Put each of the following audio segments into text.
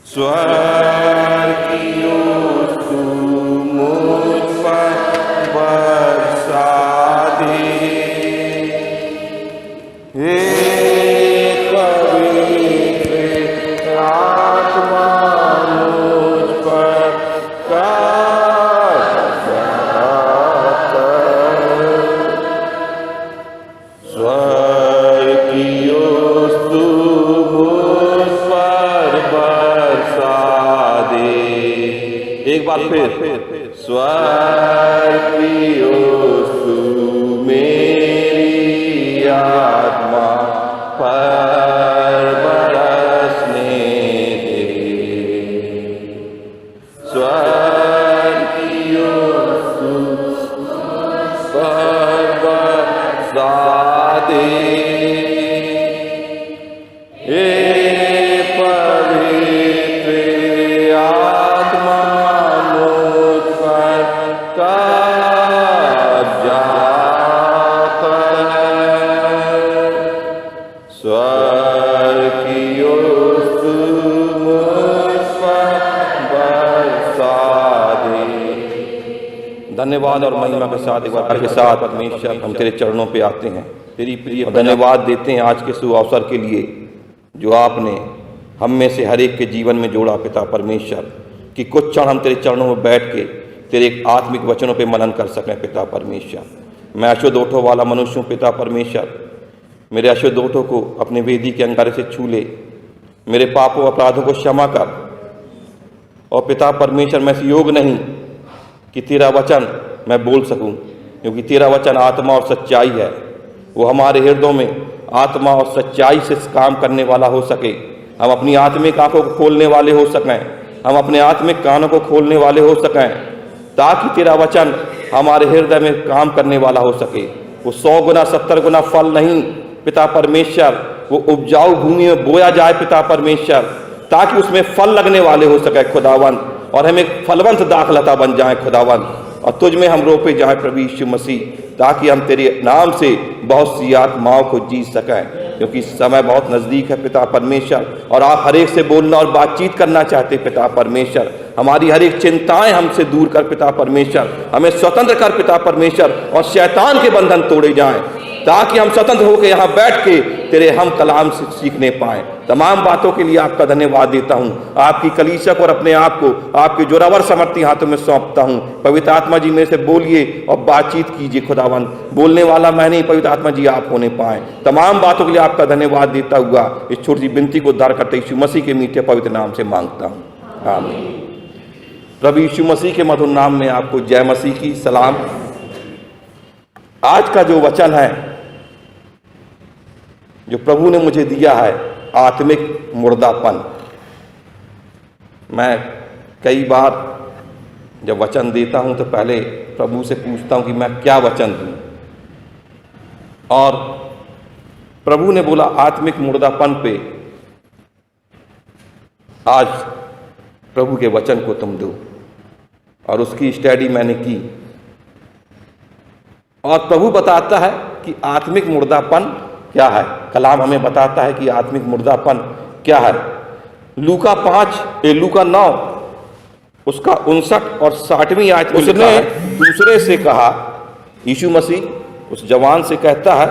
स्वर्ग की ओर तू मुझ पर बरसा दे, हे पवित्र आत्मा मुझ पर कब्जा कर। स्वर्ग की ओर तू एक बार फिर स्वर्ग की ओर तू मेरी आत्मा पर बरसने दे। स्वर्ग की ओर तू पर बरसा दे, धन्यवाद और महिमा के साथ एक बार के साथ परमेश्वर हम तेरे चरणों पे आते हैं, तेरी प्रिय धन्यवाद देते हैं आज के शुभ अवसर के लिए जो आपने हम में से हर एक के जीवन में जोड़ा पिता परमेश्वर, कि कुछ क्षण हम तेरे चरणों में बैठ के तेरे आत्मिक वचनों पे मनन कर सकें पिता परमेश्वर। मैं अशुद्ध ओठों वाला मनुष्य हूँ पिता परमेश्वर, मेरे अशुद्ध ओठों को अपने वेदी के अंगारे से छू ले, मेरे पापों अपराधों को क्षमा कर। और पिता परमेश्वर मैं इस योग नहीं कि तेरा वचन मैं बोल सकूं, क्योंकि तेरा वचन आत्मा और सच्चाई है। वो हमारे हृदयों में आत्मा और सच्चाई से काम करने वाला हो सके, हम अपनी आत्मिक आंखों को खोलने वाले हो सकें, हम अपने आत्मिक कानों को खोलने वाले हो सकें, ताकि तेरा वचन हमारे हृदय में काम करने वाला हो सके। वो 100 गुना 70 गुना फल नहीं पिता परमेश्वर, वो उपजाऊ भूमि में बोया जाए पिता परमेश्वर, ताकि उसमें फल लगने वाले हो सके खुदावन, और हम एक फलवंत दाखलता बन जाएं खुदावन, और तुझ में हम रोपे जाएं प्रभु यीशु मसीह, ताकि हम तेरे नाम से बहुत सी आत्माओं को जीत सकें, क्योंकि समय बहुत नज़दीक है पिता परमेश्वर, और आप हर एक से बोलना और बातचीत करना चाहते पिता परमेश्वर। हमारी हर एक चिंताएं हमसे दूर कर पिता परमेश्वर, हमें स्वतंत्र कर पिता परमेश्वर, और शैतान के बंधन तोड़े जाएं, ताकि हम स्वतंत्र होकर यहाँ बैठ के तेरे हम कलाम से सीखने पाएं। तमाम बातों के लिए आपका धन्यवाद देता हूँ। आपकी कलीसिया को और अपने आप को आपके जोरावर समर्थी हाथों में सौंपता हूँ। पवित्र आत्मा जी मेरे से बोलिए और बातचीत कीजिए खुदावन, बोलने वाला मैं नहीं, पवित्र आत्मा जी आप होने पाएं। तमाम बातों के लिए आपका धन्यवाद देता हुआ इस छोटी सी विनती को उद्धार करते यीशु मसीह के मीठे पवित्र नाम से मांगता हूँ, आमीन। प्रभु यीशु मसीह के मधुर नाम में आपको जय मसीह की सलाम। आज का जो वचन है जो प्रभु ने मुझे दिया है, आत्मिक मुर्दापन। मैं कई बार जब वचन देता हूं तो पहले प्रभु से पूछता हूं कि मैं क्या वचन दूं, और प्रभु ने बोला आत्मिक मुर्दापन पे आज प्रभु के वचन को तुम दो, और उसकी स्टडी मैंने की। और प्रभु बताता है कि आत्मिक मुर्दापन क्या है। कलाम हमें बताता है कि आत्मिक मुर्दापन क्या है। लूका 9 उसका 59 और 60वीं आयत में उसने दूसरे से कहा, यीशु मसीह उस जवान से कहता है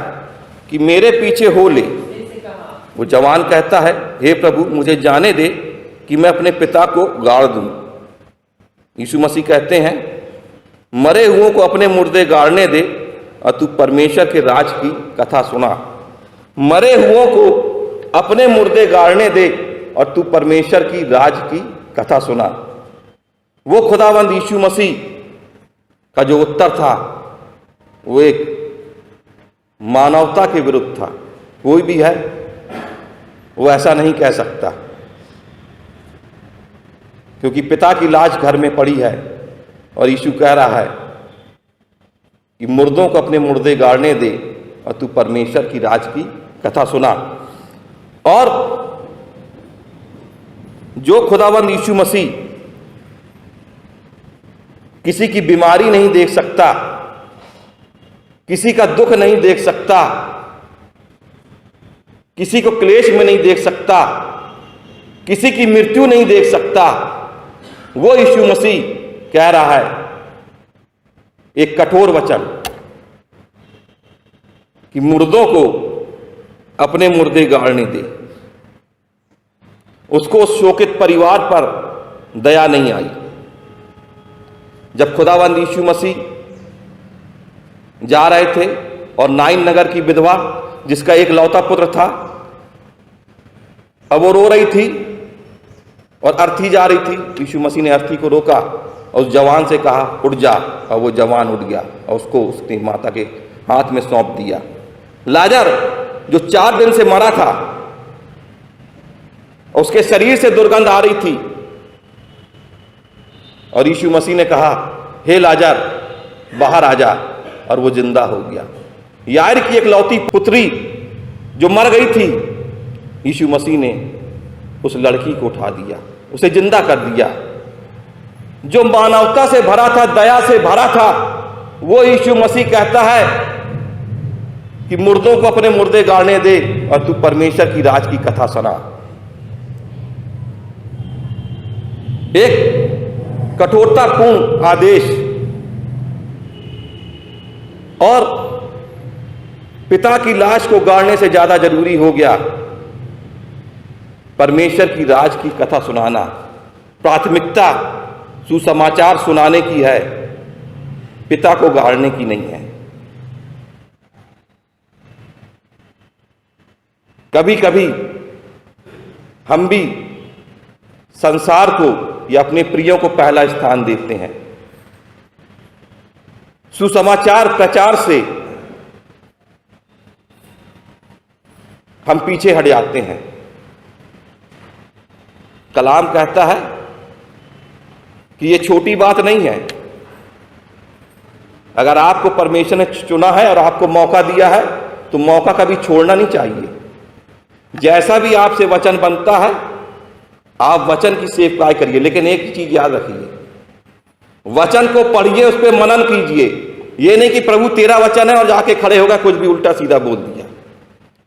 कि मेरे पीछे हो ले। वो जवान कहता है, हे प्रभु मुझे जाने दे कि मैं अपने पिता को गाड़ दूं। यीशु मसीह कहते हैं, मरे हुओं को अपने मुर्दे गाड़ने दे और तू परमेश्वर के राज की कथा सुना। मरे हुओं को अपने मुर्दे गाड़ने दे और तू परमेश्वर की राज की कथा सुना। वो खुदावंद यीशु मसीह का जो उत्तर था वो एक मानवता के विरुद्ध था। कोई भी है वो ऐसा नहीं कह सकता, क्योंकि पिता की लाज घर में पड़ी है, और यीशु कह रहा है कि मुर्दों को अपने मुर्दे गाड़ने दे और तू परमेश्वर की राज की कथा सुना। और जो खुदावंद यीशु मसीह किसी की बीमारी नहीं देख सकता, किसी का दुख नहीं देख सकता, किसी को क्लेश में नहीं देख सकता, किसी की मृत्यु नहीं देख सकता, वो यीशु मसीह कह रहा है एक कठोर वचन कि मुर्दों को अपने मुर्दे गाड़ने दे। उसको उस शोकित परिवार पर दया नहीं आई। जब खुदावंद यीशु मसीह जा रहे थे और नाइन नगर की विधवा जिसका एक लौता पुत्र था, अब वो रो रही थी और अर्थी जा रही थी, यीशु मसीह ने अर्थी को रोका और उस जवान से कहा उठ जा, और वो जवान उठ गया और उसको उसकी माता के हाथ में सौंप दिया। लाजर जो 4 दिन से मरा था, उसके शरीर से दुर्गंध आ रही थी, और यीशु मसीह ने कहा हे लाजर बाहर आ जा, और वो जिंदा हो गया। याईर की एक लौती पुत्री जो मर गई थी, यीशु मसीह ने उस लड़की को उठा दिया, उसे जिंदा कर दिया। जो मानवता से भरा था, दया से भरा था, वो यीशु मसीह कहता है कि मुर्दों को अपने मुर्दे गाड़ने दे और तू परमेश्वर की राज की कथा सुना। एक कठोरतापूर्ण आदेश और पिता की लाश को गाड़ने से ज्यादा जरूरी हो गया परमेश्वर की राज की कथा सुनाना। प्राथमिकता सुसमाचार सुनाने की है, पिता को गाड़ने की नहीं है। कभी कभी हम भी संसार को या अपने प्रियों को पहला स्थान देते हैं। सुसमाचार प्रचार से हम पीछे हट जाते हैं। कलाम कहता है कि ये छोटी बात नहीं है। अगर आपको परमेश्वर ने चुना है और आपको मौका दिया है तो मौका कभी छोड़ना नहीं चाहिए। जैसा भी आपसे वचन बनता है आप वचन की सेवकाई करिए, लेकिन एक चीज याद रखिए, वचन को पढ़िए, उस पर मनन कीजिए। ये नहीं कि प्रभु तेरा वचन है और जाके खड़े होगा कुछ भी उल्टा सीधा बोल दिया।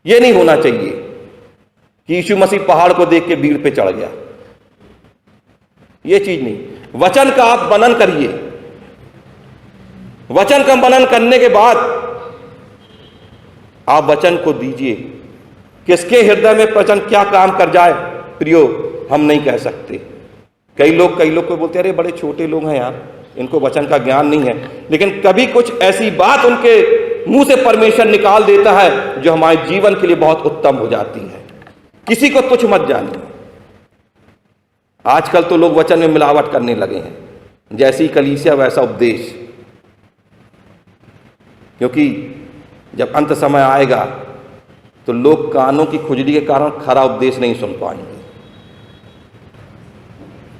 ये नहीं होना चाहिए कि यीशु मसीह पहाड़ को देख के भीड़ पे चढ़ गया। ये चीज नहीं। वचन का आप मनन करिए। वचन का मनन करने के बाद आप वचन को दीजिए। किसके हृदय में वचन क्या काम कर जाए प्रियो, हम नहीं कह सकते। कई लोग को बोलते हैं अरे बड़े छोटे लोग हैं यार, इनको वचन का ज्ञान नहीं है। लेकिन कभी कुछ ऐसी बात उनके मुंह से परमेश्वर निकाल देता है जो हमारे जीवन के लिए बहुत उत्तम हो जाती है। किसी को तुच्छ मत जानिए। आजकल तो लोग वचन में मिलावट करने लगे हैं, जैसी कलीसिया वैसा उपदेश। क्योंकि जब अंत समय आएगा तो लोग कानों की खुजली के कारण खरा उपदेश नहीं सुन पाएंगे।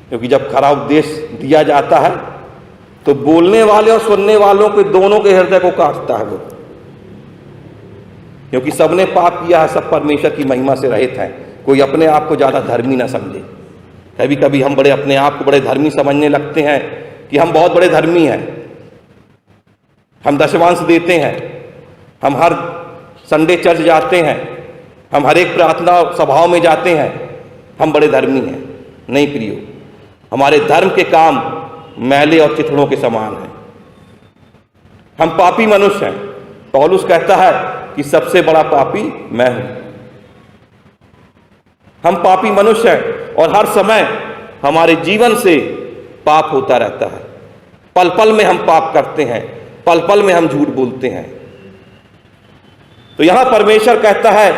क्योंकि जब खरा उपदेश दिया जाता है तो बोलने वाले और सुनने वालों के दोनों के हृदय को काटता है वो। क्योंकि सबने पाप किया है, सब परमेश्वर की महिमा से रहित हैं। कोई अपने आप को ज्यादा धर्मी ना समझे। कभी कभी हम बड़े अपने आप को बड़े धर्मी समझने लगते हैं कि हम बहुत बड़े धर्मी हैं, हम दशमांश देते हैं, हम हर संडे चर्च जाते हैं, हम हर एक प्रार्थना सभाओं में जाते हैं, हम बड़े धर्मी हैं। नहीं प्रियो, हमारे धर्म के काम मैले और चिथड़ों के समान हैं। हम पापी मनुष्य हैं। पौलुस कहता है कि सबसे बड़ा पापी मैं हूं। हम पापी मनुष्य हैं और हर समय हमारे जीवन से पाप होता रहता है। पल पल में हम पाप करते हैं, पल पल में हम झूठ बोलते हैं। तो यहां परमेश्वर कहता है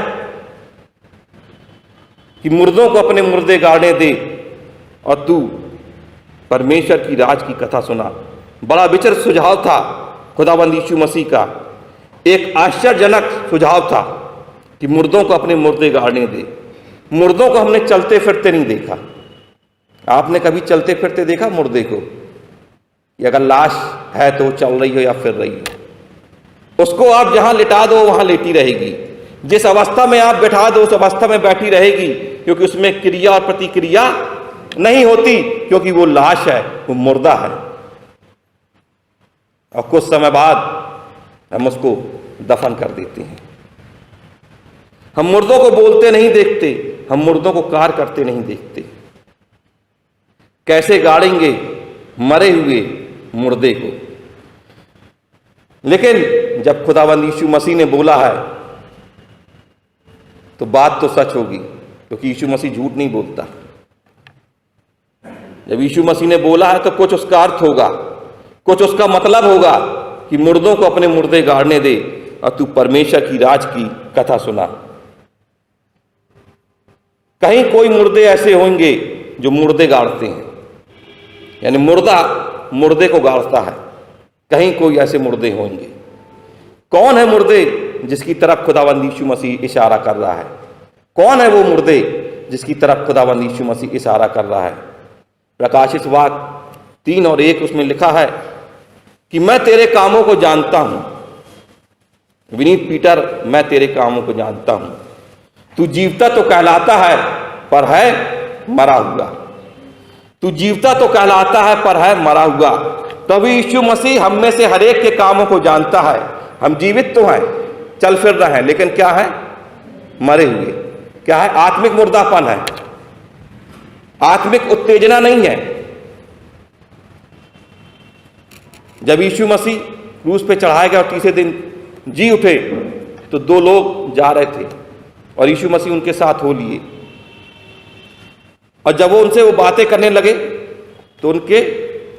कि मुर्दों को अपने मुर्दे गाड़ने दे और तू परमेश्वर की राज की कथा सुना। बड़ा विचित्र सुझाव था खुदावंद यीशु मसीह का। एक आश्चर्यजनक सुझाव था कि मुर्दों को अपने मुर्दे गाड़ने दे। मुर्दों को हमने चलते फिरते नहीं देखा। आपने कभी चलते फिरते देखा मुर्दे को? अगर लाश है तो चल रही हो या फिर रही हो। उसको आप जहां लिटा दो वहां लेटी रहेगी। जिस अवस्था में आप बैठा दो उस अवस्था में बैठी रहेगी, क्योंकि उसमें क्रिया और प्रतिक्रिया नहीं होती, क्योंकि वो लाश है, वो मुर्दा है। और कुछ समय बाद हम उसको दफन कर देते हैं। हम मुर्दों को बोलते नहीं देखते, हम मुर्दों को कार्य करते नहीं देखते। कैसे गाड़ेंगे मरे हुए मुर्दे को? लेकिन जब खुदावंद यीशु मसीह ने बोला है तो बात तो सच होगी, क्योंकि यीशु मसीह झूठ नहीं बोलता। जब यीशु मसीह ने बोला है तो कुछ उसका अर्थ होगा, कुछ उसका मतलब होगा कि मुर्दों को अपने मुर्दे गाड़ने दे और तू परमेश्वर की राज की कथा सुना। कहीं कोई मुर्दे ऐसे होंगे जो मुर्दे गाड़ते हैं, यानी मुर्दा मुर्दे को गाड़ता है। कहीं कोई ऐसे मुर्दे होंगे। कौन है मुर्दे जिसकी तरफ खुदावंद यीशु मसीह इशारा कर रहा है? कौन है वो मुर्दे जिसकी तरफ खुदावंद यीशु मसीह इशारा कर रहा है? प्रकाशित वाक्य 3 और 1 उसमें लिखा है कि मैं तेरे कामों को जानता हूं। विनीत पीटर, मैं तेरे कामों को जानता हूं। तू जीवता तो कहलाता है पर है मरा हुआ। तू जीवता तो कहलाता है पर है मरा हुआ। तभी यीशु मसीह हम में से हर एक के कामों को जानता है। हम जीवित तो हैं, चल फिर रहे हैं, लेकिन क्या है? मरे हुए। क्या है? आत्मिक मुर्दापन है, आत्मिक उत्तेजना नहीं है। जब यीशु मसीह क्रूस पे चढ़ाए गए और तीसरे दिन जी उठे तो 2 लोग जा रहे थे और यीशु मसीह उनके साथ हो लिए। और जब वो उनसे वो बातें करने लगे तो उनके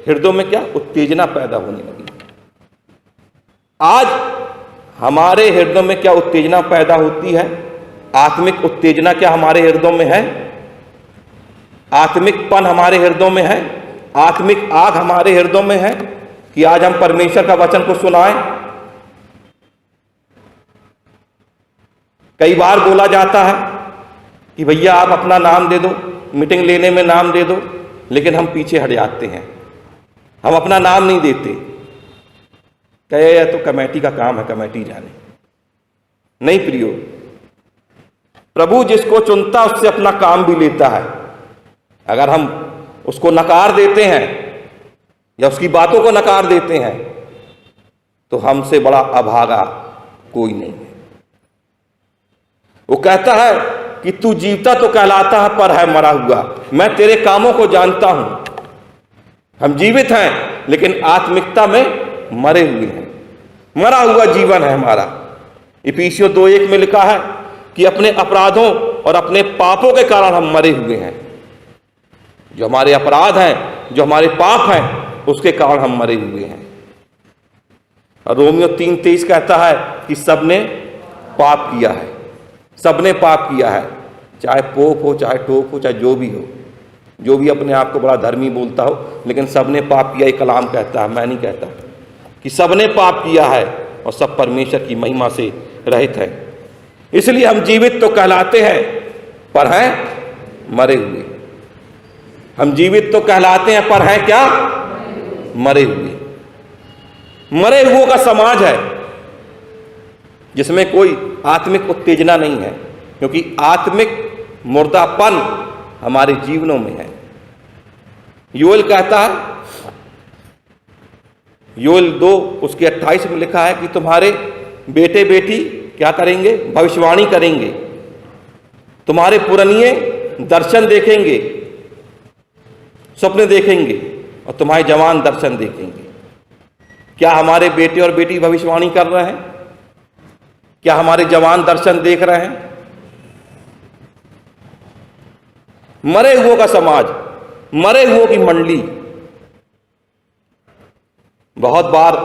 हृदयों में क्या उत्तेजना पैदा होने लगी। आज हमारे हृदयों में क्या उत्तेजना पैदा होती है? आत्मिक उत्तेजना क्या हमारे हृदयों में है? आत्मिकपन हमारे हृदयों में है? आत्मिक आग हमारे हृदयों में है कि आज हम परमेश्वर का वचन को सुनाएं? कई बार बोला जाता है कि भैया आप अपना नाम दे दो, मीटिंग लेने में नाम दे दो, लेकिन हम पीछे हट जाते हैं, हम अपना नाम नहीं देते। कहे तो कमेटी का काम है, कमेटी जाने। नहीं प्रियो, प्रभु जिसको चुनता उससे अपना काम भी लेता है। अगर हम उसको नकार देते हैं या उसकी बातों को नकार देते हैं तो हमसे बड़ा अभागा कोई नहीं है। वो कहता है कि तू जीवता तो कहलाता है पर है मरा हुआ। मैं तेरे कामों को जानता हूं। हम जीवित हैं लेकिन आत्मिकता में मरे हुए हैं। मरा हुआ जीवन है हमारा। इफिसियों 2:1 में लिखा है कि अपने अपराधों और अपने पापों के कारण हम मरे हुए हैं। जो हमारे अपराध हैं, जो हमारे पाप हैं, उसके कारण हम मरे हुए हैं। और रोमियो 3:23 कहता है कि सबने पाप किया है, सबने पाप किया है। चाहे पोप हो, चाहे टोप हो, चाहे जो भी हो, जो भी अपने आप को बड़ा धर्मी बोलता हो, लेकिन सबने पाप किया। ये कलाम कहता है, मैं नहीं कहता, कि सबने पाप किया है और सब परमेश्वर की महिमा से रहित है। इसलिए हम जीवित तो कहलाते हैं पर हैं मरे हुए। हम जीवित तो कहलाते हैं पर हैं क्या? मरे हुए। मरे हुओं का समाज है जिसमें कोई आत्मिक उत्तेजना नहीं है, क्योंकि आत्मिक मुर्दापन हमारे जीवनों में है। योएल कहता है, योएल 2 उसके 28 में लिखा है कि तुम्हारे बेटे बेटी क्या करेंगे? भविष्यवाणी करेंगे। तुम्हारे पुरनिये दर्शन देखेंगे, स्वप्न देखेंगे, और तुम्हारे जवान दर्शन देखेंगे। क्या हमारे बेटे और बेटी भविष्यवाणी कर रहे हैं? क्या हमारे जवान दर्शन देख रहे हैं? मरे हुओं का समाज, मरे हुओं की मंडली। बहुत बार,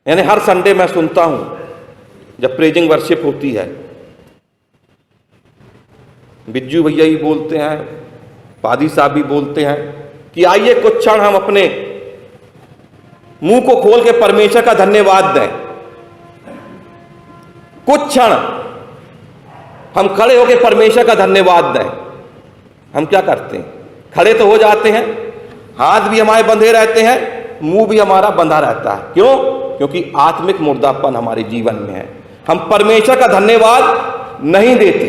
यानी हर संडे मैं सुनता हूं जब प्रेजिंग वर्शिप होती है, बिज्जू भैया ही बोलते हैं, पादी साहब भी बोलते हैं कि आइए कुछ क्षण हम अपने मुंह को खोल के परमेश्वर का धन्यवाद दें। कुछ क्षण हम खड़े होकर परमेश्वर का धन्यवाद दें। हम क्या करते हैं? खड़े तो हो जाते हैं, हाथ भी हमारे बंधे रहते हैं, मुंह भी हमारा बंधा रहता है। क्यों? क्योंकि आत्मिक मुर्दापन हमारे जीवन में है। हम परमेश्वर का धन्यवाद नहीं देते।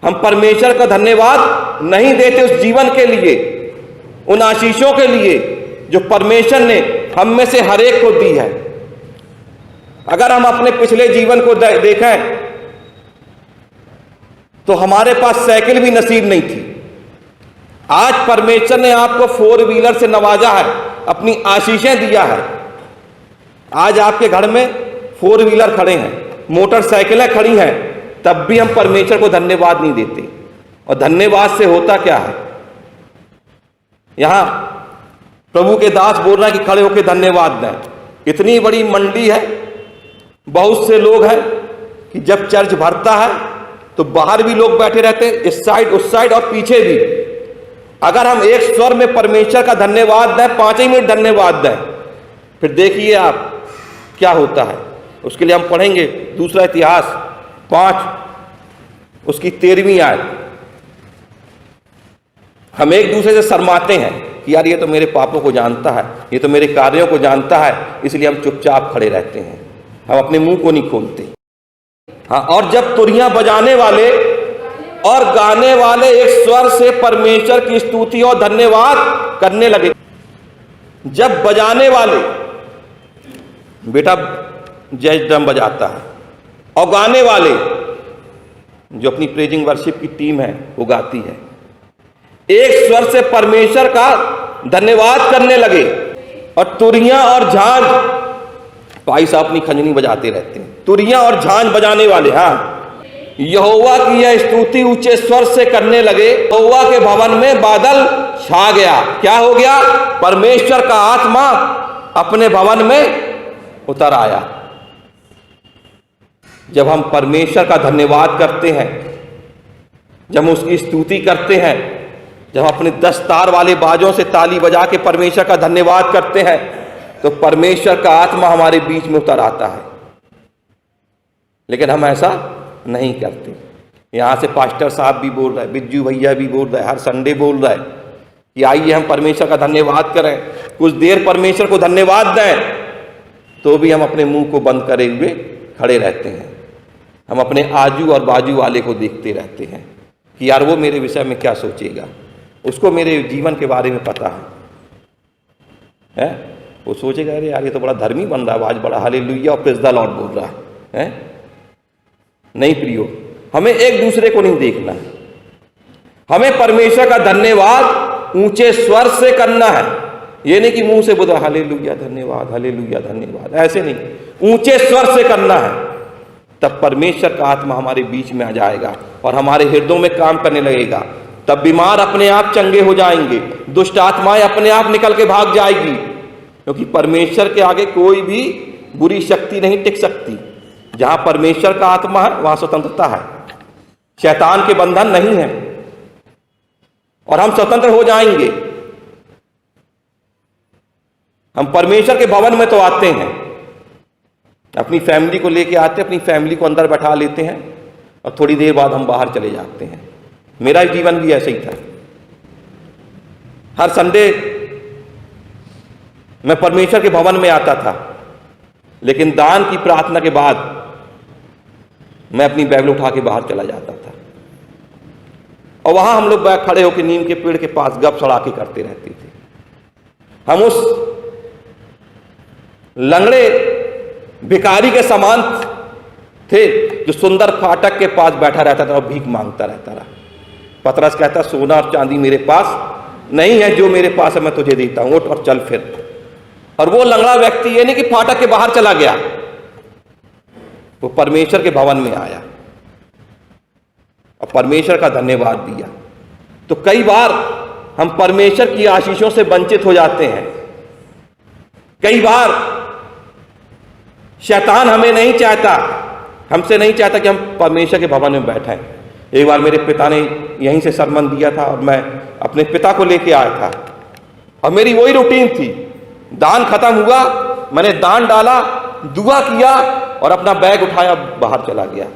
हम परमेश्वर का धन्यवाद नहीं देते उस जीवन के लिए, उन आशीषों के लिए जो परमेश्वर ने हम में से हर एक को दी है। अगर हम अपने पिछले जीवन को देखें तो हमारे पास साइकिल भी नसीब नहीं थी। आज परमेश्वर ने आपको 4 व्हीलर से नवाजा है, अपनी आशीषें दिया है। आज आपके घर में 4 व्हीलर खड़े हैं, मोटरसाइकिलें खड़ी हैं, तब भी हम परमेश्वर को धन्यवाद नहीं देते। और धन्यवाद से होता क्या है? यहां प्रभु के दास बोल रहे हैं कि खड़े होकर धन्यवाद दें। इतनी बड़ी मंडी है, बहुत से लोग हैं कि जब चर्च भरता है तो बाहर भी लोग बैठे रहते हैं, इस साइड उस साइड और पीछे भी। अगर हम एक स्वर में परमेश्वर का धन्यवाद दें, 5 ही मिनट धन्यवाद दें, फिर देखिए आप क्या होता है। उसके लिए हम पढ़ेंगे दूसरा इतिहास 5 उसकी 13वीं आयत। हम एक दूसरे से शर्माते हैं कि यार ये तो मेरे पापों को जानता है, ये तो मेरे कार्यों को जानता है, इसलिए हम चुपचाप खड़े रहते हैं, हम अपने मुंह को नहीं खोलते। हाँ, और जब तुरियां बजाने वाले और गाने वाले एक स्वर से परमेश्वर की स्तुति और धन्यवाद करने लगे। जब बजाने वाले, बेटा जय ड्रम बजाता है, और गाने वाले जो अपनी प्रेजिंग वर्शिप की टीम है वो गाती है, एक स्वर से परमेश्वर का धन्यवाद करने लगे। और तुरियां और झांझ, भाई साहब अपनी खंजनी बजाते रहते हैं, तुरियां और झांझ बजाने वाले, हाँ, यहोवा की यह स्तुति ऊंचे स्वर से करने लगे। यहोवा के भवन में बादल छा गया। क्या हो गया? परमेश्वर का आत्मा अपने भवन में उतर आया। जब हम परमेश्वर का धन्यवाद करते हैं, जब हम उसकी स्तुति करते हैं, जब हम अपने 10 तार वाले बाजों से ताली बजा के परमेश्वर का धन्यवाद करते हैं, तो परमेश्वर का आत्मा हमारे बीच में उतर आता है। लेकिन हम ऐसा नहीं करते। यहां से पास्टर साहब भी बोल रहे हैं, बिज्जू भैया भी बोल रहे हैं, हर संडे बोल रहे हैं कि आइए हम परमेश्वर का धन्यवाद करें, कुछ देर परमेश्वर को धन्यवाद दें, तो भी हम अपने मुंह को बंद करे हुए खड़े रहते हैं। हम अपने आजू और बाजू वाले को देखते रहते हैं कि यार वो मेरे विषय में क्या सोचेगा, उसको मेरे जीवन के बारे में पता है? वो सोचेगा अरे यार ये तो बड़ा धर्मी बन रहा है, आज बड़ा हालेलुया और प्रेज़ द लॉर्ड बोल रहा है। नहीं प्रियो, हमें एक दूसरे को नहीं देखना है, हमें परमेश्वर का धन्यवाद ऊंचे स्वर से करना है। ये नहीं कि मुंह से बोल हालेलुया धन्यवाद, हालेलुया धन्यवाद, ऐसे नहीं, ऊंचे स्वर से करना है। तब परमेश्वर का आत्मा हमारे बीच में आ जाएगा और हमारे हृदयों में काम करने लगेगा। तब बीमार अपने आप चंगे हो जाएंगे, दुष्ट आत्माएं अपने आप निकल के भाग जाएगी, क्योंकि परमेश्वर के आगे कोई भी बुरी शक्ति नहीं टिक सकती। जहां परमेश्वर का आत्मा है वहां स्वतंत्रता है, शैतान के बंधन नहीं है, और हम स्वतंत्र हो जाएंगे। हम परमेश्वर के भवन में तो आते हैं, अपनी फैमिली को लेके आते हैं, अपनी फैमिली को अंदर बैठा लेते हैं और थोड़ी देर बाद हम बाहर चले जाते हैं। मेरा जीवन भी ऐसे ही था। हर संडे मैं परमेश्वर के भवन में आता था, लेकिन दान की प्रार्थना के बाद मैं अपनी बाइबल उठा के बाहर चला जाता था, और वहां हम लोग खड़े होकर नीम के पेड़ के पास गप सड़ाके करते रहते थे। हम उस लंगड़े भिखारी के समान थे जो सुंदर फाटक के पास बैठा रहता था और भीख मांगता रहता रहा। पतरस कहता सोना और चांदी मेरे पास नहीं है, जो मेरे पास है मैं तुझे देता हूं, उठ और चल फिर। और वो लंगड़ा व्यक्ति ये नहीं कि फाटक के बाहर चला गया, वो परमेश्वर के भवन में आया और परमेश्वर का धन्यवाद दिया। तो कई बार हम परमेश्वर की आशीषों से वंचित हो जाते हैं। कई बार शैतान हमें नहीं चाहता, हमसे नहीं चाहता कि हम परमेश्वर के भवन में बैठें। एक बार मेरे पिता ने यहीं से सरमन दिया था और मैं अपने पिता को लेके आया था, और मेरी वही रूटीन थी। दान खत्म हुआ, मैंने दान डाला, दुआ किया और अपना बैग उठाया, बाहर चला गया।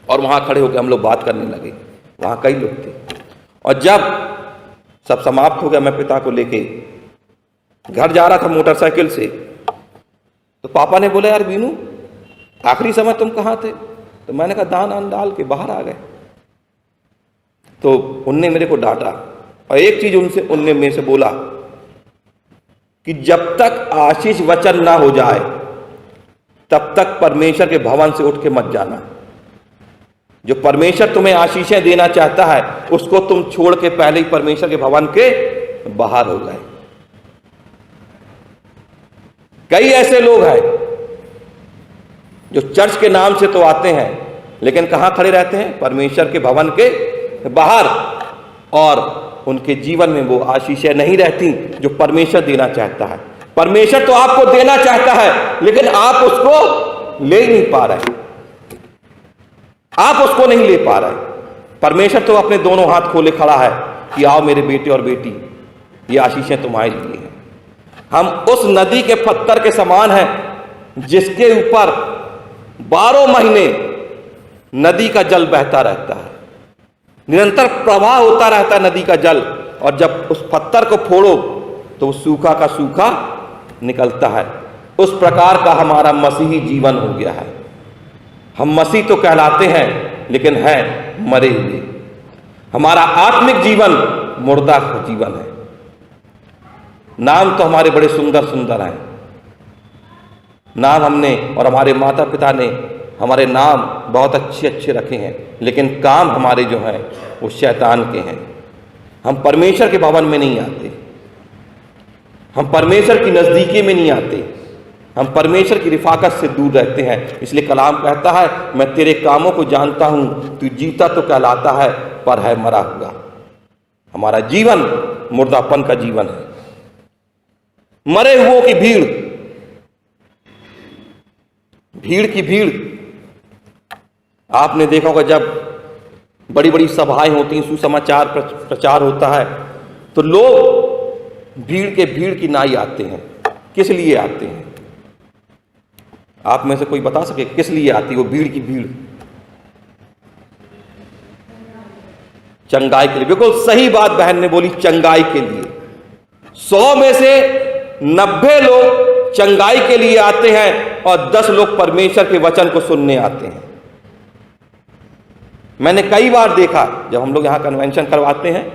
और वहां खड़े होकर हम लोग बात करने लगे। वहां कई लोग थे, और जब सब समाप्त हो गया, मैं पिता को लेके घर जा रहा था मोटरसाइकिल से, तो पापा ने बोला यार बीनू आखिरी समय तुम कहाँ थे? तो मैंने कहा दान डाल के बाहर आ गए। तो उनने मेरे को डांटा, और एक चीज उनने मेरे से बोला कि जब तक आशीष वचन ना हो जाए तब तक परमेश्वर के भवन से उठ के मत जाना। जो परमेश्वर तुम्हें आशीषें देना चाहता है उसको तुम छोड़ के पहले ही परमेश्वर के भवन के बाहर हो गए। कई ऐसे लोग हैं जो चर्च के नाम से तो आते हैं लेकिन कहां खड़े रहते हैं? परमेश्वर के भवन के बाहर, और उनके जीवन में वो आशीषें नहीं रहती जो परमेश्वर देना चाहता है। परमेश्वर तो आपको देना चाहता है लेकिन आप उसको ले नहीं पा रहे, आप उसको नहीं ले पा रहे। परमेश्वर तो अपने दोनों हाथ खोले खड़ा है कि आओ मेरे बेटे और बेटी, ये आशीषें तुम्हारे लिए हैं। हम उस नदी के पत्थर के समान हैं जिसके ऊपर 12 महीने नदी का जल बहता रहता है, निरंतर प्रवाह होता रहता है नदी का जल, और जब उस पत्थर को फोड़ो तो वो सूखा का सूखा निकलता है। उस प्रकार का हमारा मसीही जीवन हो गया है। हम मसीह तो कहलाते हैं लेकिन हैं मरे हुए। हमारा आत्मिक जीवन मुर्दा जीवन है। नाम तो हमारे बड़े सुंदर सुंदर हैं, नाम हमने और हमारे माता पिता ने हमारे नाम बहुत अच्छे अच्छे रखे हैं, लेकिन काम हमारे जो हैं वो शैतान के हैं। हम परमेश्वर के भवन में नहीं आते, हम परमेश्वर की नज़दीकी में नहीं आते, हम परमेश्वर की रिफाकत से दूर रहते हैं। इसलिए कलाम कहता है, मैं तेरे कामों को जानता हूं, तू जीता तो कहलाता है पर है मरा हुआ। हमारा जीवन मुर्दापन का जीवन है, मरे हुओं की भीड़, भीड़ की भीड़। आपने देखा होगा जब बड़ी बड़ी सभाएं होती हैं, सुसमाचार प्रचार होता है, तो लोग भीड़ के भीड़ की नाई आते हैं। किस लिए आते हैं? आप में से कोई बता सके किस लिए आती है वो भीड़ की भीड़? चंगाई के लिए। बिल्कुल सही बात बहन ने बोली, चंगाई के लिए। 100 में से 90 लोग चंगाई के लिए आते हैं और 10 लोग परमेश्वर के वचन को सुनने आते हैं। मैंने कई बार देखा, जब हम लोग यहां कन्वेंशन करवाते हैं,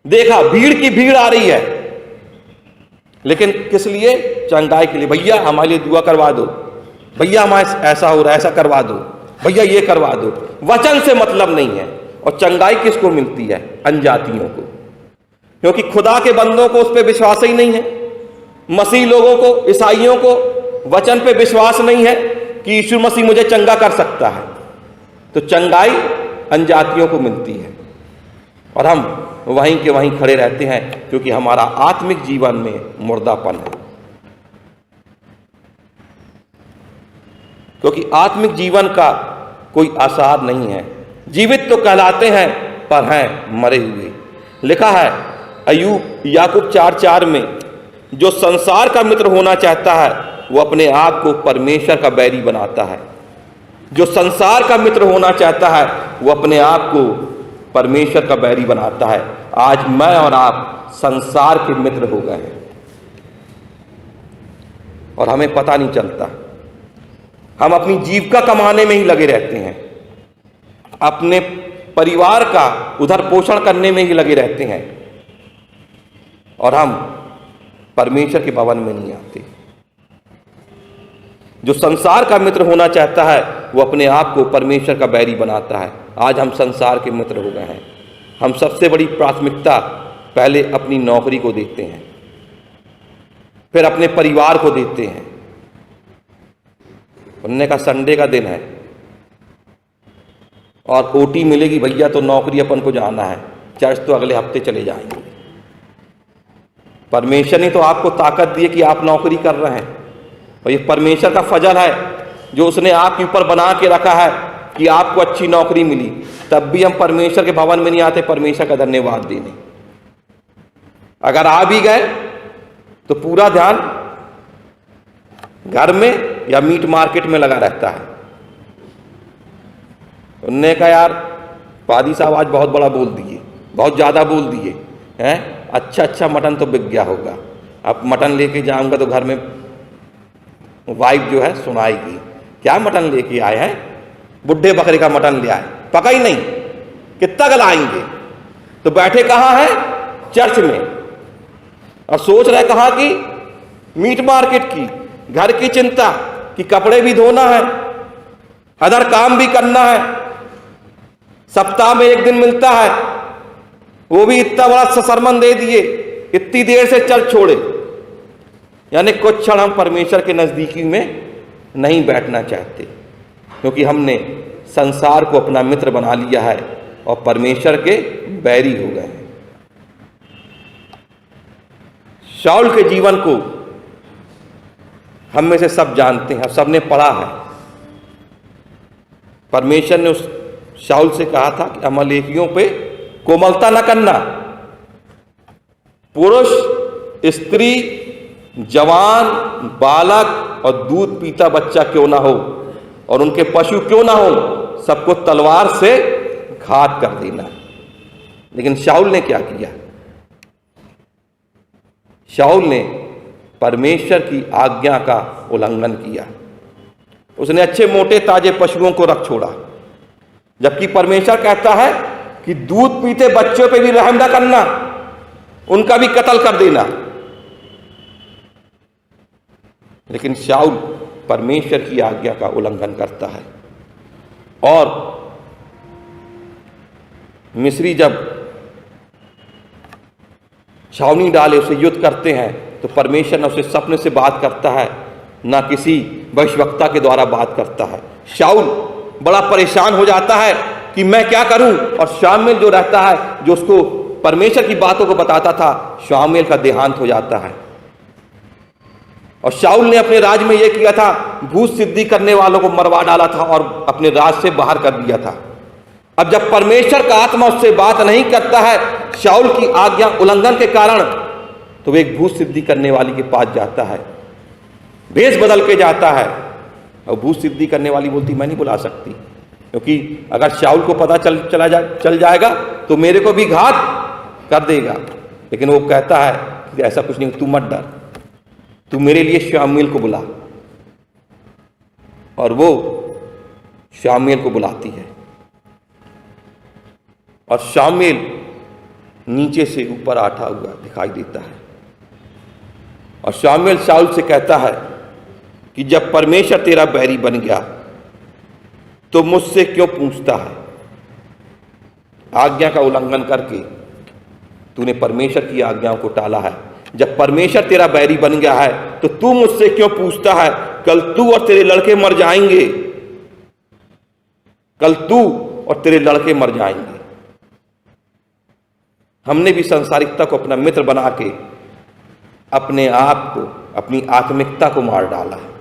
देखा भीड़ की भीड़ आ रही है, लेकिन किस लिए? चंगाई के लिए। भैया हमारे लिए दुआ करवा दो, भैया हमारे ऐसा हो रहा है, ऐसा करवा दो, भैया ये करवा दो। वचन से मतलब नहीं है। और चंगाई किसको मिलती है? अनजातियों को, क्योंकि खुदा के बंदों को उस पर विश्वास ही नहीं है। मसीह लोगों को, ईसाइयों को वचन पे विश्वास नहीं है कि यीशु मसीह मुझे चंगा कर सकता है, तो चंगाई अनजातियों को मिलती है और हम वहीं के वहीं खड़े रहते हैं, क्योंकि हमारा आत्मिक जीवन में मुर्दापन है। क्योंकि आत्मिक जीवन का कोई आसार नहीं है। जीवित तो कहलाते हैं पर हैं मरे हुए। लिखा है अय्यूब याकूब 4:4 में, जो संसार का मित्र होना चाहता है वो अपने आप को परमेश्वर का बैरी बनाता है। जो संसार का मित्र होना चाहता है वो अपने आप को परमेश्वर का बैरी बनाता है। आज मैं और आप संसार के मित्र हो गए हैं और हमें पता नहीं चलता। हम अपनी जीविका कमाने में ही लगे रहते हैं, अपने परिवार का उधर पोषण करने में ही लगे रहते हैं, और हम परमेश्वर के भवन में नहीं आते। जो संसार का मित्र होना चाहता है वो अपने आप को परमेश्वर का बैरी बनाता है। आज हम संसार के मित्र हो गए हैं। हम सबसे बड़ी प्राथमिकता पहले अपनी नौकरी को देते हैं, फिर अपने परिवार को देते हैं। उन्होंने कहा संडे का दिन है और ओटी मिलेगी, भैया तो नौकरी अपन को जाना है, चर्च तो अगले हफ्ते चले जाएंगे। परमेश्वर ने तो आपको ताकत दी है कि आप नौकरी कर रहे हैं, और ये परमेश्वर का फजल है जो उसने आपके ऊपर बना के रखा है कि आपको अच्छी नौकरी मिली। तब भी हम परमेश्वर के भवन में नहीं आते परमेश्वर का धन्यवाद देने। अगर आ भी गए तो पूरा ध्यान घर में या मीट मार्केट में लगा रहता है। उन्होंने कहा यार पादी साहब आज बहुत बड़ा बोल दिए, बहुत ज़्यादा बोल दिए हैं, अच्छा मटन तो बिक गया होगा। अब मटन लेके जाऊंगा तो घर में वाइफ जो है सुनाएगी, क्या मटन लेके आए हैं, बुढ़े बकरे का मटन ले आए, पका ही नहीं, कितना गलाएंगे। तो बैठे कहाँ हैं? चर्च में, और सोच रहे कहाँ की? मीट मार्केट की, घर की चिंता कि कपड़े भी धोना है, अदर काम भी करना है, सप्ताह में एक दिन मिलता है, वो भी इतना बड़ा सरमन दे दिए, इतनी देर से चल छोड़े। यानी कुछ क्षण हम परमेश्वर के नजदीकी में नहीं बैठना चाहते, क्योंकि हमने संसार को अपना मित्र बना लिया है और परमेश्वर के बैरी हो गए हैं। शाऊल के जीवन को हम में से सब जानते हैं, सबने पढ़ा है। परमेश्वर ने उस शाऊल से कहा था कि अमलेकियों पे कोमलता न करना। पुरुष, स्त्री, जवान, बालक और दूध पीता बच्चा क्यों ना हो और उनके पशु क्यों ना हो, सबको तलवार से घात कर देना। लेकिन शाऊल ने क्या किया? शाऊल ने परमेश्वर की आज्ञा का उल्लंघन किया। उसने अच्छे मोटे ताजे पशुओं को रख छोड़ा, जबकि परमेश्वर कहता है कि दूध पीते बच्चों पे भी रहम न करना, उनका भी कत्ल कर देना। लेकिन शाऊल परमेश्वर की आज्ञा का उल्लंघन करता है। और मिस्री जब छावनी डाले उसे युद्ध करते हैं, तो परमेश्वर न उसे सपने से बात करता है, ना किसी भविष्यवक्ता के द्वारा बात करता है। शाऊल बड़ा परेशान हो जाता है कि मैं क्या करूं। और शामुएल जो रहता है, जो उसको परमेश्वर की बातों को बताता था, शामुएल का देहांत हो जाता है। और शाऊल ने अपने राज में यह किया था, भूत सिद्धि करने वालों को मरवा डाला था और अपने राज से बाहर कर दिया था। अब जब परमेश्वर का आत्मा उससे बात नहीं करता है शाऊल की आज्ञा उल्लंघन के कारण, तो वह एक भूत सिद्धि करने वाली के पास जाता है, भेष बदल के जाता है। और भूत सिद्धि करने वाली बोलती मैं नहीं बुला सकती, क्योंकि अगर शाऊल को पता चल जाएगा तो मेरे को भी घात कर देगा। लेकिन वो कहता है कि ऐसा कुछ नहीं, तू मत डर, तू मेरे लिए शामुएल को बुला। और वो शामुएल को बुलाती है और शामुएल नीचे से ऊपर आटा हुआ दिखाई देता है। और शामुएल शाऊल से कहता है कि जब परमेश्वर तेरा बैरी बन गया तो मुझसे क्यों पूछता है? आज्ञा का उल्लंघन करके तूने परमेश्वर की आज्ञाओं को टाला है। जब परमेश्वर तेरा बैरी बन गया है तो तू मुझसे क्यों पूछता है? कल तू और तेरे लड़के मर जाएंगे, कल तू और तेरे लड़के मर जाएंगे। हमने भी संसारिकता को अपना मित्र बना के अपने आप को, अपनी आत्मिकता को मार डाला है।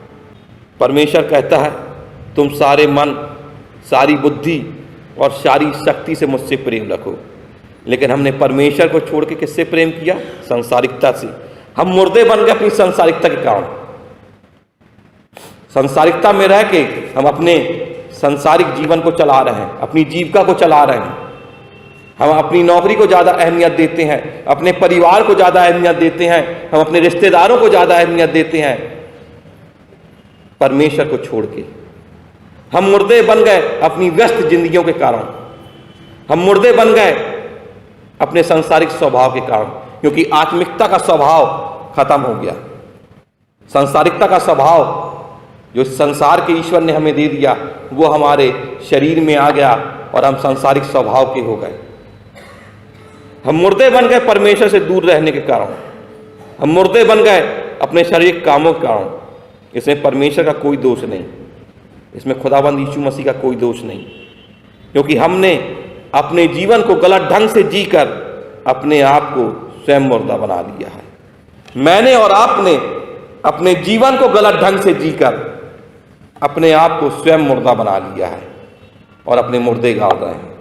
परमेश्वर कहता है तुम सारे मन, सारी बुद्धि और सारी शक्ति से मुझसे प्रेम रखो। लेकिन हमने परमेश्वर को छोड़ के किससे प्रेम किया? संसारिकता से। हम मुर्दे बन गए अपनी संसारिकता के कारण। संसारिकता में रह के हम अपने संसारिक जीवन को चला रहे हैं, अपनी जीविका को चला रहे हैं। हम अपनी नौकरी को ज़्यादा अहमियत देते हैं, अपने परिवार को ज़्यादा अहमियत देते हैं, हम अपने रिश्तेदारों को ज़्यादा अहमियत देते हैं, परमेश्वर को छोड़ के। हम मुर्दे बन गए अपनी व्यस्त जिंदगियों के कारण। हम मुर्दे बन गए अपने सांसारिक स्वभाव के कारण, क्योंकि आत्मिकता का स्वभाव खत्म हो गया। सांसारिकता का स्वभाव जो संसार के ईश्वर ने हमें दे दिया, वो हमारे शरीर में आ गया और हम सांसारिक स्वभाव के हो गए। हम मुर्दे बन गए परमेश्वर से दूर रहने के कारण। हम मुर्दे बन गए अपने शारीरिक कामों के कारण। इसमें परमेश्वर का कोई दोष नहीं, इसमें खुदाबंद यीशु मसीह का कोई दोष नहीं, क्योंकि हमने अपने जीवन को गलत ढंग से जीकर अपने आप को स्वयं मुर्दा बना लिया है। मैंने और आपने अपने जीवन को गलत ढंग से जीकर अपने आप को स्वयं मुर्दा बना लिया है और अपने मुर्दे गाड़ रहे हैं,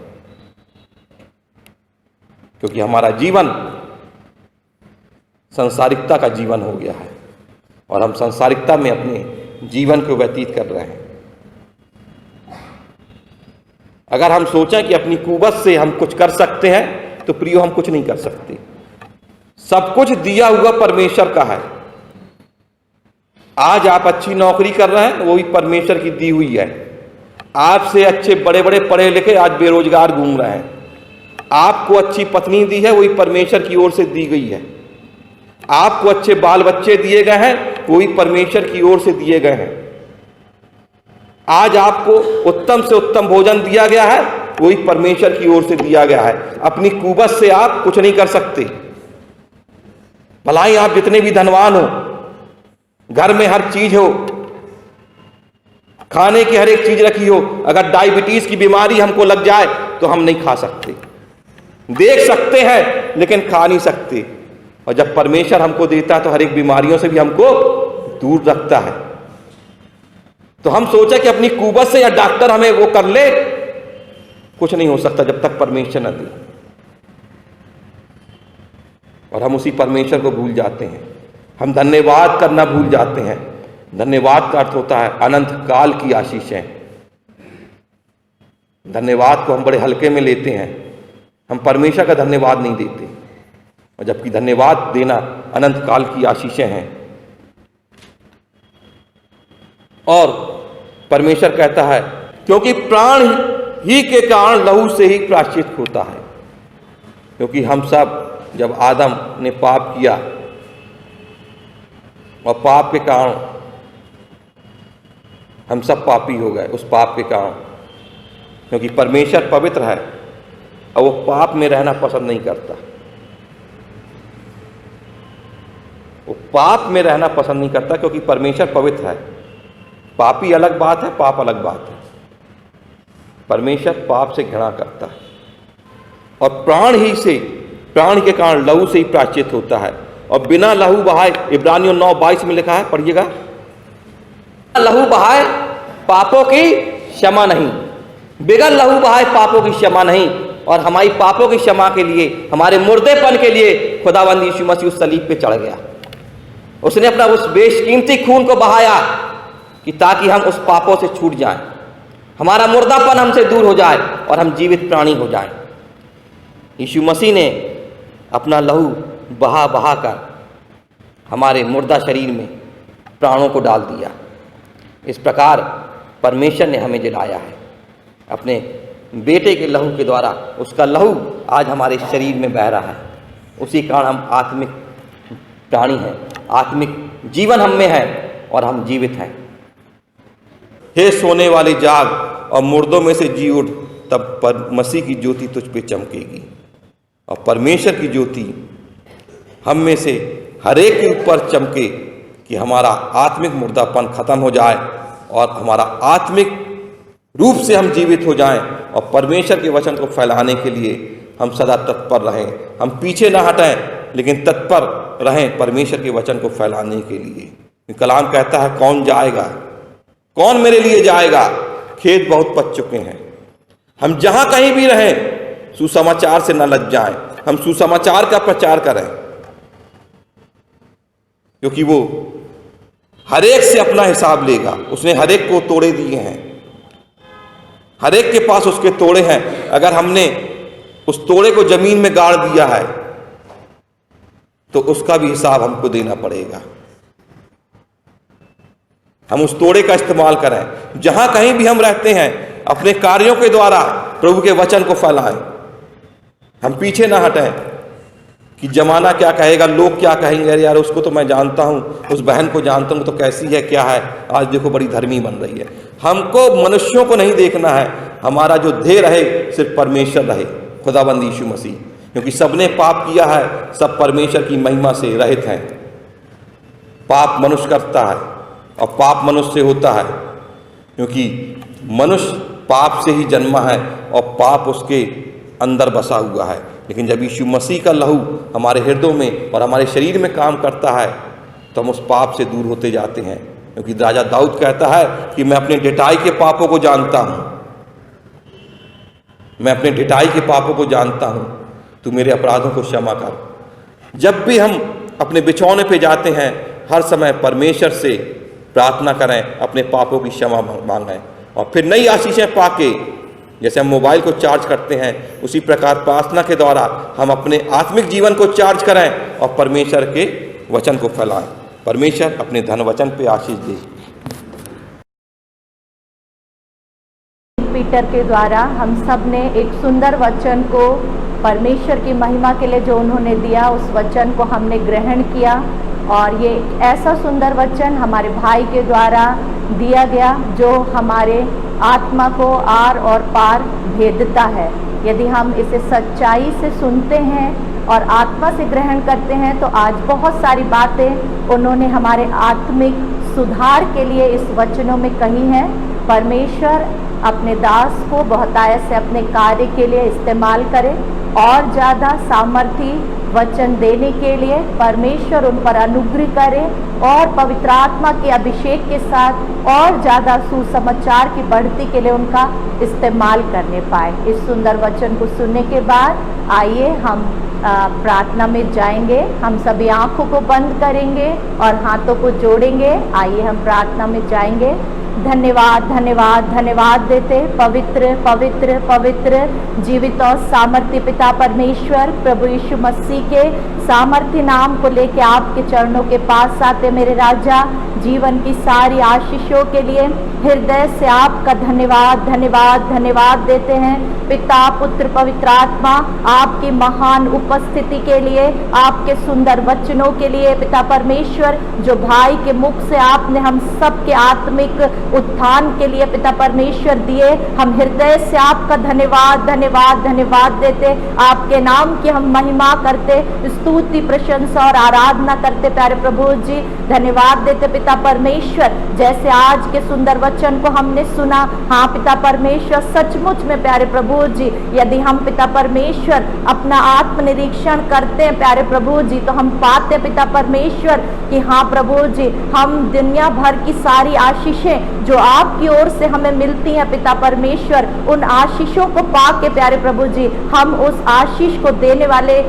क्योंकि हमारा जीवन संसारिकता का जीवन हो गया है और हम संसारिकता में अपने जीवन को व्यतीत कर रहे हैं। अगर हम सोचें कि अपनी कुवत से हम कुछ कर सकते हैं, तो प्रियो हम कुछ नहीं कर सकते। सब कुछ दिया हुआ परमेश्वर का है। आज आप अच्छी नौकरी कर रहे हैं, वो भी परमेश्वर की दी हुई है। आपसे अच्छे बड़े बड़े पढ़े लिखे आज बेरोजगार घूम रहे हैं। आपको अच्छी पत्नी दी है, वही परमेश्वर की ओर से दी गई है। आपको अच्छे बाल बच्चे दिए गए हैं, वही परमेश्वर की ओर से दिए गए हैं। आज आपको उत्तम से उत्तम भोजन दिया गया है, वही परमेश्वर की ओर से दिया गया है। अपनी कुवत से आप कुछ नहीं कर सकते। भलाई आप जितने भी धनवान हो, घर में हर चीज हो, खाने की हर एक चीज रखी हो, अगर डायबिटीज की बीमारी हमको लग जाए तो हम नहीं खा सकते। देख सकते हैं लेकिन खा नहीं सकते। और जब परमेश्वर हमको देता है तो हर एक बीमारियों से भी हमको दूर रखता है। तो हम सोचे कि अपनी कुवत से या डॉक्टर हमें वो कर ले, कुछ नहीं हो सकता जब तक परमेश्वर न दे। और हम उसी परमेश्वर को भूल जाते हैं। हम धन्यवाद करना भूल जाते हैं। धन्यवाद का अर्थ होता है अनंत काल की आशीषें। धन्यवाद को हम बड़े हल्के में लेते हैं। हम परमेश्वर का धन्यवाद नहीं देते, और जबकि धन्यवाद देना अनंत काल की आशीषें हैं। और परमेश्वर कहता है क्योंकि प्राण ही के कारण लहू से ही प्रायश्चित होता है। क्योंकि हम सब जब आदम ने पाप किया और पाप के कारण हम सब पापी हो गए, उस पाप के कारण, क्योंकि परमेश्वर पवित्र है और वो पाप में रहना पसंद नहीं करता। वो पाप में रहना पसंद नहीं करता क्योंकि परमेश्वर पवित्र है। पापी अलग बात है, पाप अलग बात है। परमेश्वर पाप से घृणा करता है। और प्राण के कारण लहू से ही प्रायश्चित होता है। और बिना लहू बहाए, इब्रानियों 9:22 में लिखा है, पढ़िएगा, लहू बहाए पापों की क्षमा नहीं, बिगड़ लहू बहाए पापों की क्षमा नहीं। और हमारी पापों की क्षमा के लिए, हमारे मुर्देपन के लिए खुदावंद यीशु मसीह उस सलीब पे चढ़ गया। उसने अपना उस बेशकीमती खून को बहाया कि ताकि हम उस पापों से छूट जाएं, हमारा मुर्दापन हमसे दूर हो जाए और हम जीवित प्राणी हो जाएं। यीशु मसीह ने अपना लहू बहा बहा कर हमारे मुर्दा शरीर में प्राणों को डाल दिया। इस प्रकार परमेश्वर ने हमें जिलाया है अपने बेटे के लहू के द्वारा। उसका लहू आज हमारे शरीर में बह रहा है। उसी कारण हम आत्मिक प्राणी हैं, आत्मिक जीवन हम में है और हम जीवित हैं। हे सोने वाले जाग और मुर्दों में से जी उठ, तब पर मसीह की ज्योति तुझ पे चमकेगी। और परमेश्वर की ज्योति हम में से हर एक के ऊपर चमके कि हमारा आत्मिक मुर्दापन खत्म हो जाए और हमारा आत्मिक रूप से हम जीवित हो जाएं। और परमेश्वर के वचन को फैलाने के लिए हम सदा तत्पर रहें। हम पीछे ना हटें लेकिन तत्पर रहें परमेश्वर के वचन को फैलाने के लिए। कलाम कहता है, कौन जाएगा, कौन मेरे लिए जाएगा, खेत बहुत पक चुके हैं। हम जहां कहीं भी रहें सुसमाचार से न लज जाएं। हम सुसमाचार का प्रचार करें, क्योंकि वो हर एक से अपना हिसाब लेगा। उसने हर एक को तोड़े दिए हैं, हर एक के पास उसके तोड़े हैं। अगर हमने उस तोड़े को जमीन में गाड़ दिया है तो उसका भी हिसाब हमको देना पड़ेगा। हम उस तोड़े का इस्तेमाल करें। जहां कहीं भी हम रहते हैं अपने कार्यों के द्वारा प्रभु के वचन को फैलाएं। हम पीछे ना हटें कि जमाना क्या कहेगा, लोग क्या कहेंगे, अरे यार उसको तो मैं जानता हूं, उस बहन को जानता हूं, तो कैसी है, क्या है, आज देखो बड़ी धर्मी बन रही है। हमको मनुष्यों को नहीं देखना है। हमारा जो ध्येय रहे सिर्फ परमेश्वर रहे, खुदाबंद यीशु मसीह। क्योंकि सबने पाप किया है, सब परमेश्वर की महिमा से रहित हैं। पाप मनुष्य करता है और पाप मनुष्य से होता है, क्योंकि मनुष्य पाप से ही जन्मा है और पाप उसके अंदर बसा हुआ है। लेकिन जब यीशु मसीह का लहू हमारे हृदयों में और हमारे शरीर में काम करता है तो हम उस पाप से दूर होते जाते हैं। क्योंकि राजा दाऊद कहता है कि मैं अपने ढिठाई के पापों को जानता हूं, मैं अपने ढिठाई के पापों को जानता हूं, तू मेरे अपराधों को क्षमा कर। जब भी हम अपने बिछौने पे जाते हैं हर समय परमेश्वर से प्रार्थना करें, अपने पापों की क्षमा मांगें और फिर नई आशीषें पाके, जैसे हम मोबाइल को चार्ज करते हैं उसी प्रकार प्रार्थना के द्वारा हम अपने आत्मिक जीवन को चार्ज करें और परमेश्वर के वचन को फैलाएं। परमेश्वर अपने धन वचन पे आशीष दे। पीटर के द्वारा हम सब ने एक सुंदर वचन को परमेश्वर की महिमा के लिए जो उन्होंने दिया, उस वचन को हमने ग्रहण किया। और ये ऐसा सुंदर वचन हमारे भाई के द्वारा दिया गया जो हमारे आत्मा को आर और पार भेदता है। यदि हम इसे सच्चाई से सुनते हैं और आत्मा से ग्रहण करते हैं तो आज बहुत सारी बातें उन्होंने हमारे आत्मिक सुधार के लिए इस वचनों में कही हैं। परमेश्वर अपने दास को बहुतायत से अपने कार्य के लिए इस्तेमाल करे और ज़्यादा सामर्थी वचन देने के लिए परमेश्वर उन पर अनुग्रह करे और पवित्र आत्मा के अभिषेक के साथ और ज़्यादा सुसमाचार की बढ़ती के लिए उनका इस्तेमाल करने पाए। इस सुंदर वचन को सुनने के बाद आइए हम प्रार्थना में जाएंगे। हम सभी आंखों को बंद करेंगे और हाथों को जोड़ेंगे। आइए हम प्रार्थना में जाएंगे। धन्यवाद धन्यवाद धन्यवाद देते पवित्र पवित्र पवित्र जीवित और सामर्थ्य पिता परमेश्वर प्रभु यीशु मसीह के सामर्थ्य नाम को लेके आपके चरणों के पास आते मेरे राजा। जीवन की सारी आशीषों के लिए हृदय से आपका धन्यवाद धन्यवाद धन्यवाद देते हैं। पिता पुत्र पवित्र आत्मा आपकी महान उपस्थिति के लिए, आपके सुंदर वचनों के लिए पिता परमेश्वर, जो भाई के मुख से आपने हम सबके आत्मिक उत्थान के लिए पिता परमेश्वर दिए, हम हृदय से आपका धन्यवाद धन्यवाद धन्यवाद देते। आपके नाम की हम महिमा करते, स्तुति प्रशंसा और आराधना करते प्यारे प्रभु जी। धन्यवाद देते पिता परमेश्वर, जैसे आज के सुंदर वचन को हमने सुना। हाँ पिता परमेश्वर, सचमुच में प्यारे प्रभु जी, यदि हम पिता परमेश्वर अपना आत्मनिरीक्षण करते हैं प्यारे प्रभु जी, तो हम पाते पिता परमेश्वर कि हाँ प्रभु जी, हम दुनिया भर की सारी आशीषें जो आपकी ओर से हमें मिलती हैं पिता परमेश्वर, उन आशीषों को पाके प्यारे प्रभु जी, हम उस आशीष को देने वाले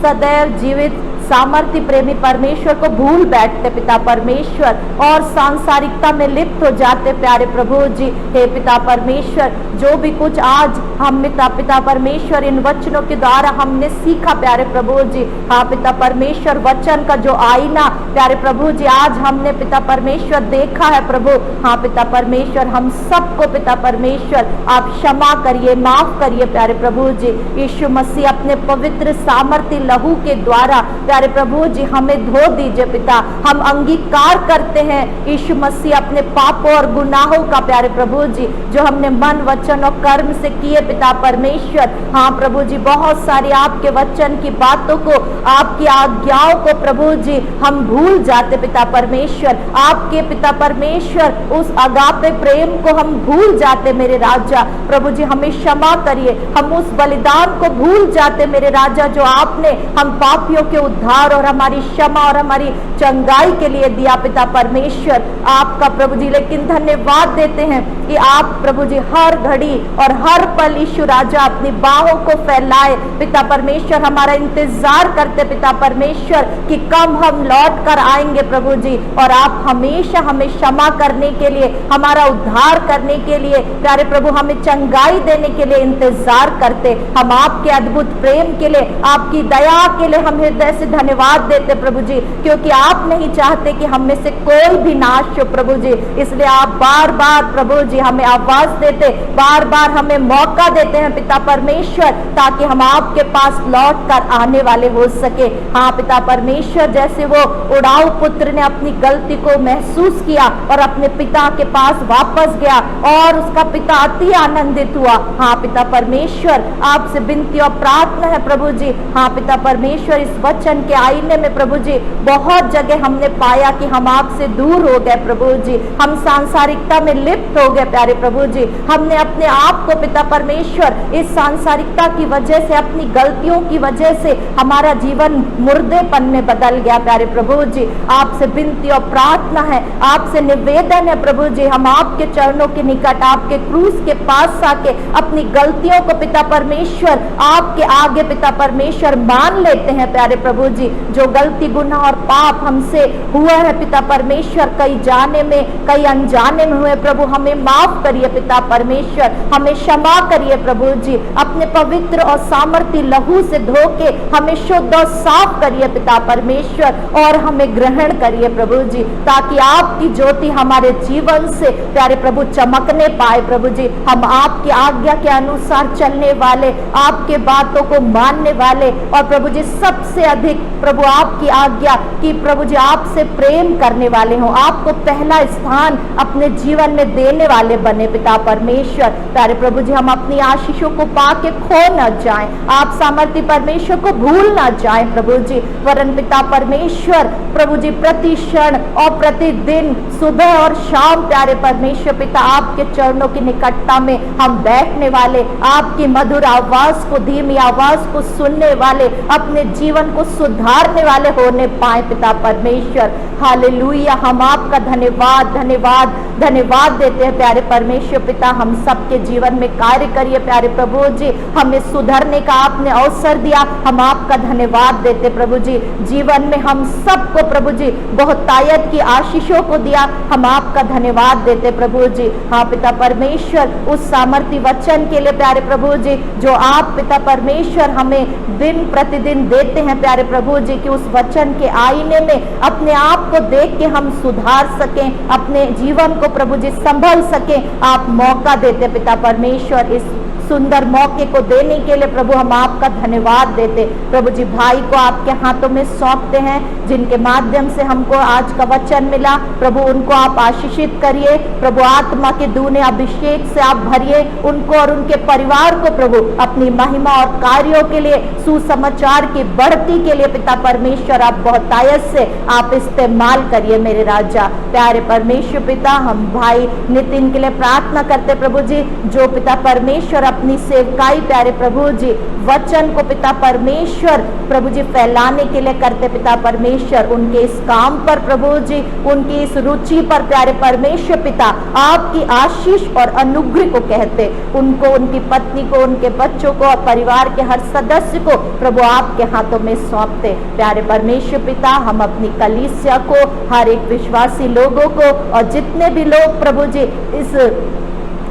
सदैव जीवित सामर्थ्य प्रेमी परमेश्वर को भूल बैठते पिता परमेश्वर और सांसारिकता में लिप्त हो जाते प्यारे प्रभु जी। हे पिता परमेश्वर, जो भी कुछ आज हम पिता परमेश्वर इन वचनों के द्वारा हमने सीखा प्यारे प्रभु जी, हाँ पिता परमेश्वर, वचन का जो आईना प्यारे प्रभु जी आज हमने पिता परमेश्वर देखा है प्रभु। हाँ पिता परमेश्वर, हम सबको पिता परमेश्वर आप क्षमा करिए, माफ करिए प्यारे प्रभु जी। यीशु मसीह अपने पवित्र सामर्थ्य लहू के द्वारा प्यारे प्रभु जी हमें धो दीजिए पिता। हम अंगीकार करते हैं यीशु मसीह अपने पापों और गुनाहों का प्यारे प्रभु जी, जो हमने मन वचन और कर्म से किए पिता परमेश्वर। हाँ प्रभु जी, बहुत सारी आपके वचन की बातों को, आपकी आज्ञाओं को प्रभु जी हम भूल जाते पिता परमेश्वर। आपके पिता परमेश्वर उस अगापे प्रेम को हम भूल जाते मेरे राजा। प्रभु जी हमें क्षमा करिए, हम उस बलिदान को भूल जाते मेरे राजा, जो आपने हम पापियों के उद्धार और हमारी क्षमा और हमारी चंगाई के लिए दिया पिता परमेश्वर। आपका प्रभु जी लेकिन धन्यवाद देते हैं कि आप प्रभु जी हर घड़ी और हर पल यीशु राजा अपनी बाहों को फैलाए पिता परमेश्वर, हमारा इंतजार करते पिता परमेश्वर कि कब हम लौट कर आएंगे प्रभु जी। और आप हमेशा हमें क्षमा करने के लिए, हमारा उद्धार करने के लिए प्यारे प्रभु, हमें चंगाई देने के लिए इंतजार करते। हम आपके अद्भुत प्रेम के लिए, आपकी दया के लिए हम हृदय से धन्यवाद देते प्रभु जी, क्योंकि आप नहीं चाहते कि हम में से कोई भी नाश हो प्रभु जी। इसलिए आप बार बार प्रभु जी हमें आवाज देते, बार बार हमें मौका देते हैं पिता परमेश्वर, ताकि हम आपके पास लौट कर आने वाले हो सके। हाँ पिता परमेश्वर, जैसे वो उड़ाऊ पुत्र ने अपनी गलती को महसूस किया और अपने पिता के पास वापस गया और उसका पिता अति आनंदित हुआ। हाँ पिता परमेश्वर, आपसे विनती और प्रार्थना है प्रभु जी। हाँ पिता परमेश्वर, इस वचन के आईने में प्रभु जी बहुत जगह हमने पाया कि हम आपसे दूर हो गए प्रभु जी, हम सांसारिकता में लिप्त हो गए प्यारे प्रभु जी। हमने अपने आप को पिता परमेश्वर इस सांसारिकता की वजह से, अपनी गलतियों की वजह से हमारा जीवन मुर्देपन में बदल गया प्यारे प्रभु जी। आपसे विनती और प्रार्थना है, आपसे निवेदन है प्रभु जी, हम आपके चरणों के निकट, आपके क्रूस के पास आके अपनी गलतियों को पिता परमेश्वर आपके आगे पिता परमेश्वर मान लेते हैं प्यारे प्रभु जी। जो गलती गुनाह और पाप हमसे हुआ है पिता परमेश्वर, कई जाने में कई अनजाने में हुए प्रभु, हमें माफ करिए पिता परमेश्वर, हमें क्षमा करिए प्रभु जी। अपने पवित्र और सामर्थ्य लहू से धो के हमें शुद्ध और साफ करिए पिता परमेश्वर, और हमें ग्रहण करिए प्रभु जी, ताकि आपकी ज्योति हमारे जीवन से प्यारे प्रभु चमकने पाए प्रभु जी। हम आपकी आज्ञा के अनुसार चलने वाले, आपके बातों को मानने वाले, और प्रभु जी सबसे अधिक प्रभु आपकी आज्ञा कि प्रभु जी आपसे प्रेम करने वाले हों, आपको पहला स्थान अपने जीवन में देने वाले बने पिता परमेश्वर। प्यारे प्रभु जी हम अपनी आशीषों को पाके खो न जाएं, आप सामर्थ्य परमेश्वर को भूल ना जाएं प्रभु जी, वरन पिता परमेश्वर प्रभु जी प्रति क्षण और प्रतिदिन सुबह और शाम प्यारे परमेश्वर पिता आपके चरणों की निकटता में हम बैठने वाले, आपकी मधुर आवाज को, धीमी आवाज को सुनने वाले, अपने जीवन को सुधारने वाले होने पाए पिता परमेश्वर। हालेलुया, हम आपका धन्यवाद धन्यवाद धन्यवाद देते हैं प्यारे परमेश्वर पिता। हम सबके जीवन में कार्य करिए प्यारे प्रभु जी, हमें सुधरने का आपने अवसर दिया, हम आपका धन्यवाद देते प्रभु जी। जीवन में हम सबको प्रभु जी बहुतायत की आशीषों को दिया, हम आपका धन्यवाद देते प्रभु जी। हाँ पिता परमेश्वर, उस सामर्थ्य वचन के लिए प्यारे प्रभु जी जो आप पिता परमेश्वर हमें दिन प्रतिदिन देते हैं प्यारे प्रभु जी, कि उस वचन के आईने में अपने आप को देख के हम सुधार सकें, अपने जीवन को प्रभु जी संभल सकें, आप मौका देते पिता परमेश्वर। इस सुंदर मौके को देने के लिए प्रभु हम आपका धन्यवाद देते प्रभु जी। भाई को आपके हाथों में सौंपते हैं, जिनके माध्यम से हमको आज का वचन मिला प्रभु, उनको आप आशीषित करिए प्रभु, आत्मा के दूने अभिषेक से आप भरिए उनको और उनके परिवार को प्रभु, अपनी महिमा और कार्यों के लिए, सुसमाचार की बढ़ती के लिए पिता परमेश्वर आप बहुतायत से आप इस्तेमाल करिए मेरे राजा। प्यारे परमेश्वर पिता, हम भाई नितिन के लिए प्रार्थना करते प्रभु जी, जो पिता परमेश्वर अपनी सेवकाई प्यारे प्रभु जी वचन को पिता परमेश्वर प्रभु जी फैलाने के लिए करते पिता परमेश्वर, उनके इस काम पर प्रभु जी, उनकी इस रुचि पर प्यारे परमेश्वर पिता आपकी आशीष और अनुग्रह को कहते, उनको, उनकी पत्नी को, उनके बच्चों को और परिवार के हर सदस्य को प्रभु आपके हाथों में सौंपते प्यारे परमेश्वर पिता। हम अपनी कलीसिया को, हर एक विश्वासी लोगों को और जितने भी लोग प्रभु जी इस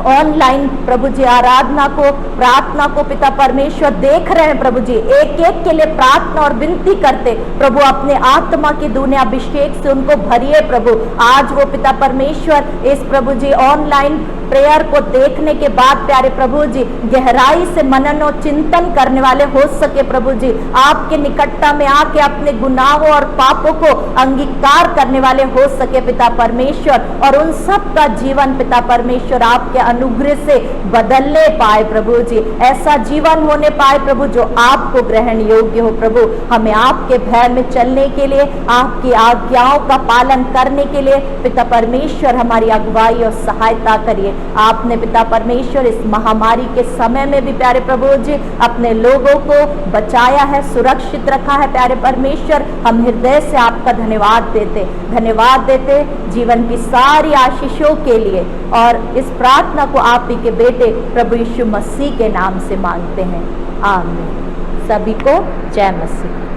ऑनलाइन प्रभु जी आराधना को, प्रार्थना को पिता परमेश्वर देख रहे हैं प्रभु जी, एक एक के लिए प्रार्थना और विनती करते प्रभु, अपने आत्मा की दूने अभिषेक से उनको भरिए प्रभु। आज वो पिता परमेश्वर इस प्रभु जी ऑनलाइन प्रेयर को देखने के बाद प्यारे प्रभु जी गहराई से मनन और चिंतन करने वाले हो सके प्रभु जी, आपके निकटता में आके अपने गुनाहों और पापों को अंगीकार करने वाले हो सके पिता परमेश्वर, और उन सब का जीवन पिता परमेश्वर आपके अनुग्रह से बदलने पाए प्रभु जी, ऐसा जीवन होने पाए प्रभु जो आपको ग्रहण योग्य हो प्रभु। हमें आपके भय में चलने के लिए, आपकी आज्ञाओं का पालन करने के लिए पिता परमेश्वर हमारी अगुवाई और सहायता करिए। आपने पिता परमेश्वर इस महामारी के समय में भी प्यारे प्रभु जी अपने लोगों को बचाया है, सुरक्षित रखा है प्यारे परमेश्वर। हम हृदय से आपका धन्यवाद देते जीवन की सारी आशीषों के लिए, और इस प्रार्थना को आप ही के बेटे प्रभु यीशु मसीह के नाम से मांगते हैं, आमीन। सभी को जय मसीह।